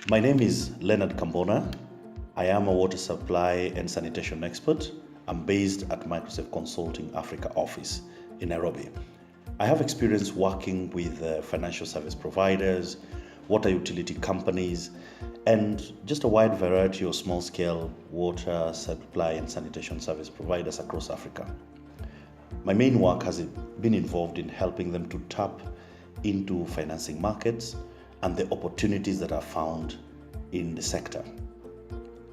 My name is Leonard Kambona. I am a water supply and sanitation expert. I'm based at Microsoft Consulting Africa office in Nairobi. I have experience working with financial service providers, water utility companies, and just a wide variety of small-scale water supply and sanitation service providers across Africa. My main work has been involved in helping them to tap into financing markets and the opportunities that are found in the sector.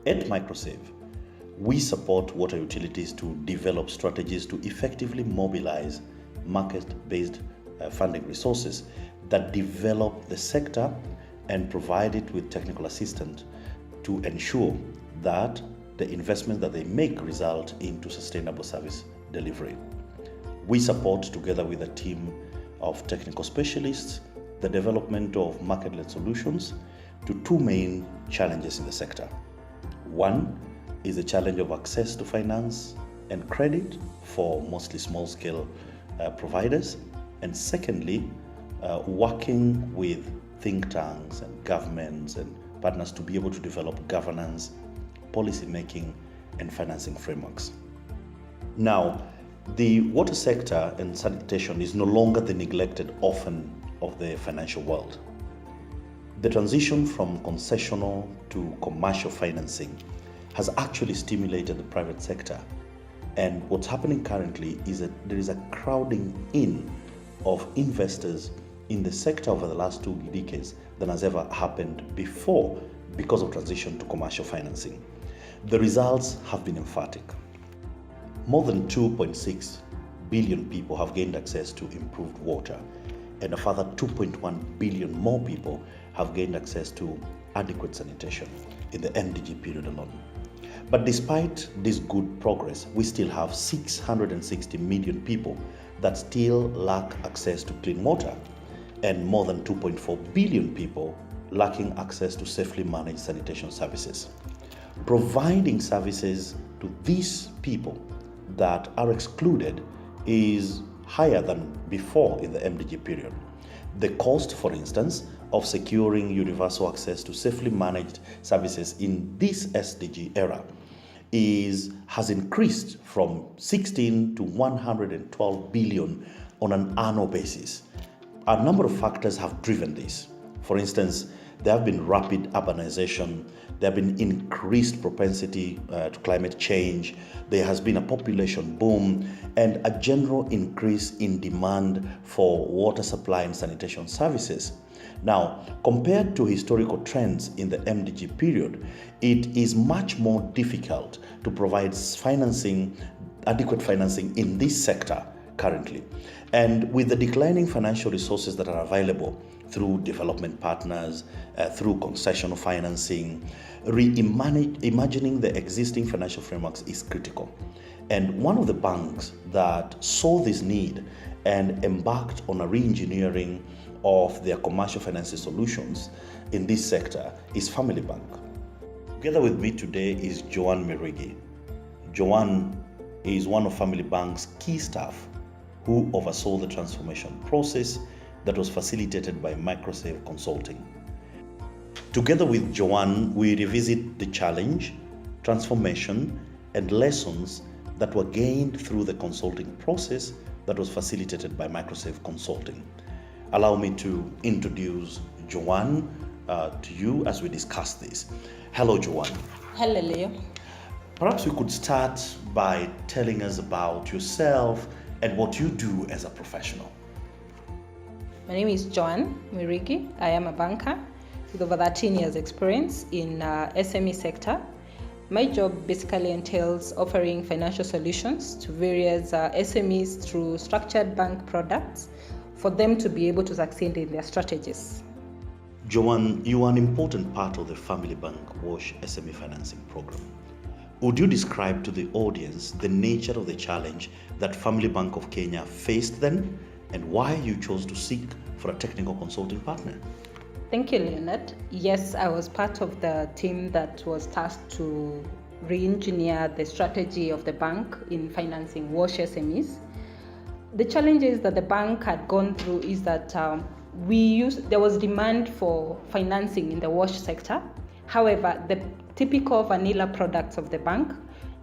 At Microsave, we support water utilities to develop strategies to effectively mobilize market-based funding resources that develop the sector and provide it with technical assistance to ensure that the investment that they make result into sustainable service delivery. We support, together with a team of technical specialists, the development of market-led solutions to two main challenges in the sector. One is the challenge of access to finance and credit for mostly small-scale providers, and secondly, working with think tanks and governments and partners to be able to develop governance, policy making, and financing frameworks. Now, the water sector and sanitation is no longer the neglected orphan of the financial world. The transition from concessional to commercial financing has actually stimulated the private sector. And what's happening currently is that there is a crowding in of investors in the sector over the last 2 decades than has ever happened before because of transition to commercial financing. The results have been emphatic. More than 2.6 billion people have gained access to improved water, and a further 2.1 billion more people have gained access to adequate sanitation in the MDG period alone. But despite this good progress, we still have 660 million people that still lack access to clean water, and more than 2.4 billion people lacking access to safely managed sanitation services. Providing services to these people that are excluded is higher than before in the MDG period. The cost, for instance, of securing universal access to safely managed services in this SDG era has increased from 16 to 112 billion on an annual basis. A number of factors have driven this. For instance, there have been rapid urbanization, there have been increased propensity to climate change, there has been a population boom, and a general increase in demand for water supply and sanitation services. Now, compared to historical trends in the MDG period, it is much more difficult to provide adequate financing in this sector currently. And with the declining financial resources that are available through development partners, through concessional financing, reimagining the existing financial frameworks is critical. And one of the banks that saw this need and embarked on a re-engineering of their commercial financing solutions in this sector is Family Bank. Together with me today is Joanne Mirigi. Joanne is one of Family Bank's key staff who oversaw the transformation process that was facilitated by Microsave Consulting. Together with Joanne, we revisit the challenge, transformation, and lessons that were gained through the consulting process that was facilitated by Microsave Consulting. Allow me to introduce Joanne to you as we discuss this. Hello, Joanne. Hello, Leo. Perhaps we could start by telling us about yourself and what you do as a professional. My name is Joanne Mirigi. I am a banker with over 13 years experience in SME sector. My job basically entails offering financial solutions to various SMEs through structured bank products for them to be able to succeed in their strategies. Joanne, you are an important part of the Family Bank WASH SME financing program. Would you describe to the audience the nature of the challenge that Family Bank of Kenya faced then, and why you chose to seek for a technical consulting partner? Thank you, Leonard. Yes, I was part of the team that was tasked to re-engineer the strategy of the bank in financing WASH SMEs. The challenges that the bank had gone through is that there was demand for financing in the wash sector. However, the typical vanilla products of the bank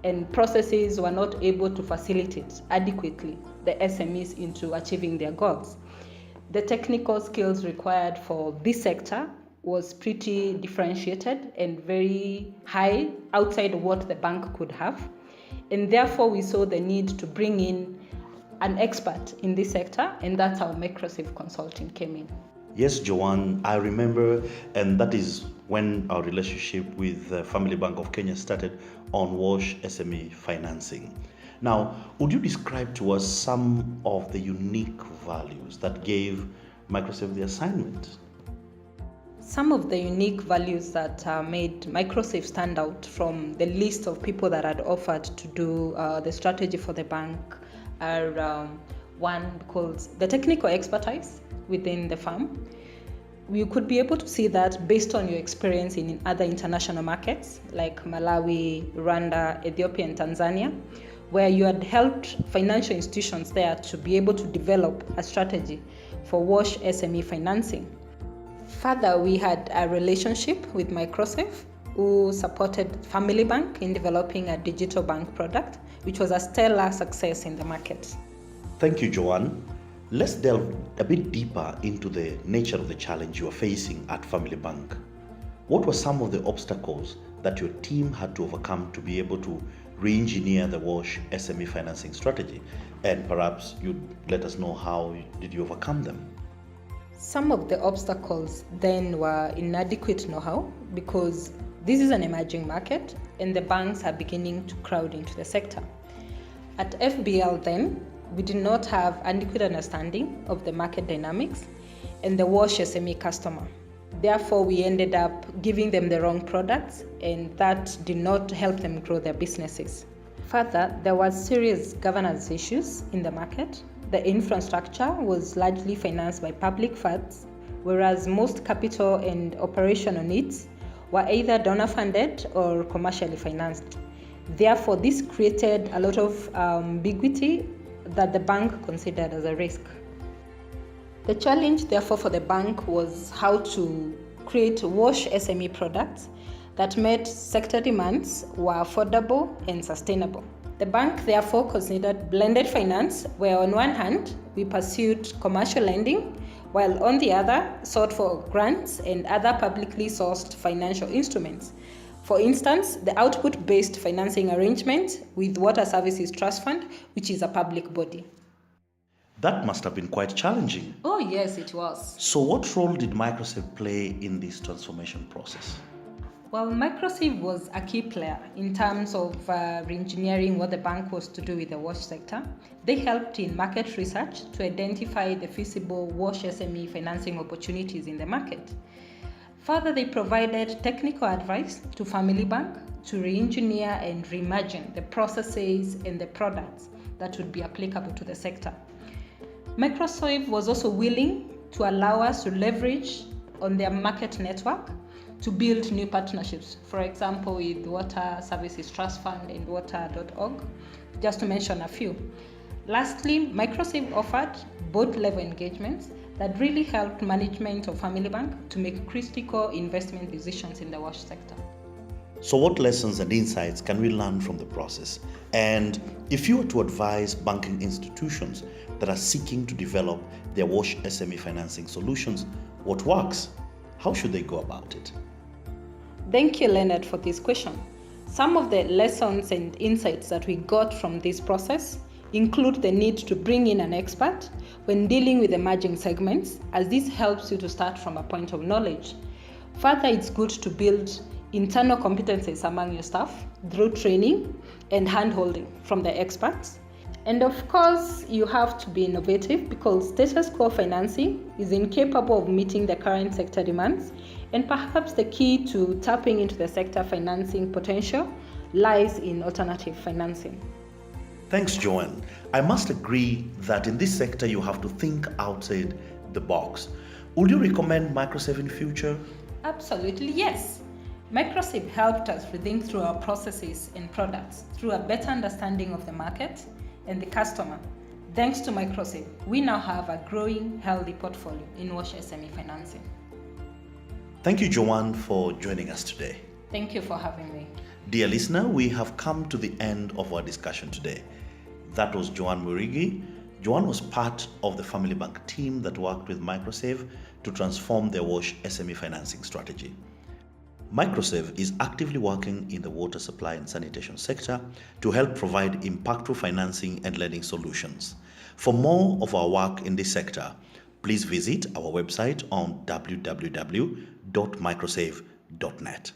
and processes were not able to facilitate adequately the SMEs into achieving their goals. The technical skills required for this sector was pretty differentiated and very high outside what the bank could have. And therefore, we saw the need to bring in an expert in this sector, and that's how Microsafe Consulting came in. Yes, Joanne, I remember, and that is when our relationship with the Family Bank of Kenya started on WASH SME financing. Now, would you describe to us some of the unique values that gave Microsafe the assignment? Some of the unique values that made Microsafe stand out from the list of people that had offered to do the strategy for the bank are one, because the technical expertise within the firm. You could be able to see that based on your experience in other international markets like Malawi, Rwanda, Ethiopia, and Tanzania, where you had helped financial institutions there to be able to develop a strategy for WASH SME financing. Further, we had a relationship with Microsafe, who supported Family Bank in developing a digital bank product, which was a stellar success in the market. Thank you, Joanne. Let's delve a bit deeper into the nature of the challenge you are facing at Family Bank. What were some of the obstacles that your team had to overcome to be able to re-engineer the WASH SME financing strategy? And perhaps you'd let us know how did you overcome them? Some of the obstacles then were inadequate know-how, because this is an emerging market and the banks are beginning to crowd into the sector. At FBL then, we did not have adequate understanding of the market dynamics and the WASH SME customer. Therefore, we ended up giving them the wrong products, and that did not help them grow their businesses. Further, there was serious governance issues in the market. The infrastructure was largely financed by public funds, whereas most capital and operational needs were either donor-funded or commercially financed. Therefore, this created a lot of ambiguity that the bank considered as a risk. The challenge, therefore, for the bank was how to create WASH SME products that met sector demands, were affordable and sustainable. The bank therefore considered blended finance, where on one hand we pursued commercial lending, while on the other sought for grants and other publicly sourced financial instruments. For instance, the output-based financing arrangement with Water Services Trust Fund, which is a public body. That must have been quite challenging. Oh yes, it was. So what role did Microsafe play in this transformation process? Well, Microsafe was a key player in terms of re-engineering what the bank was to do with the WASH sector. They helped in market research to identify the feasible WASH SME financing opportunities in the market. Further, they provided technical advice to Family Bank to re-engineer and reimagine the processes and the products that would be applicable to the sector. Microsafe was also willing to allow us to leverage on their market network to build new partnerships, for example, with Water Services Trust Fund and water.org, just to mention a few. Lastly, Microsafe offered board-level engagements that really helped management of Family Bank to make critical investment decisions in the WASH sector. So what lessons and insights can we learn from the process? And if you were to advise banking institutions that are seeking to develop their WASH SME financing solutions, what works? How should they go about it? Thank you, Leonard, for this question. Some of the lessons and insights that we got from this process include the need to bring in an expert when dealing with emerging segments, as this helps you to start from a point of knowledge. Further, it's good to build internal competencies among your staff through training and hand-holding from the experts. And of course, you have to be innovative, because status quo financing is incapable of meeting the current sector demands, and perhaps the key to tapping into the sector financing potential lies in alternative financing. Thanks, Joanne. I must agree that in this sector you have to think outside the box. Would you recommend Microsafe in future? Absolutely, yes. Microsafe helped us rethink through our processes and products through a better understanding of the market and the customer. Thanks to Microsave, we now have a growing, healthy portfolio in WASH SME financing. Thank you, Joanne, for joining us today. Thank you for having me. Dear listener, we have come to the end of our discussion today. That was Joanne Murigi. Joanne was part of the Family Bank team that worked with Microsave to transform their WASH SME financing strategy. Microsave is actively working in the water supply and sanitation sector to help provide impactful financing and lending solutions. For more of our work in this sector, please visit our website on www.microsave.net.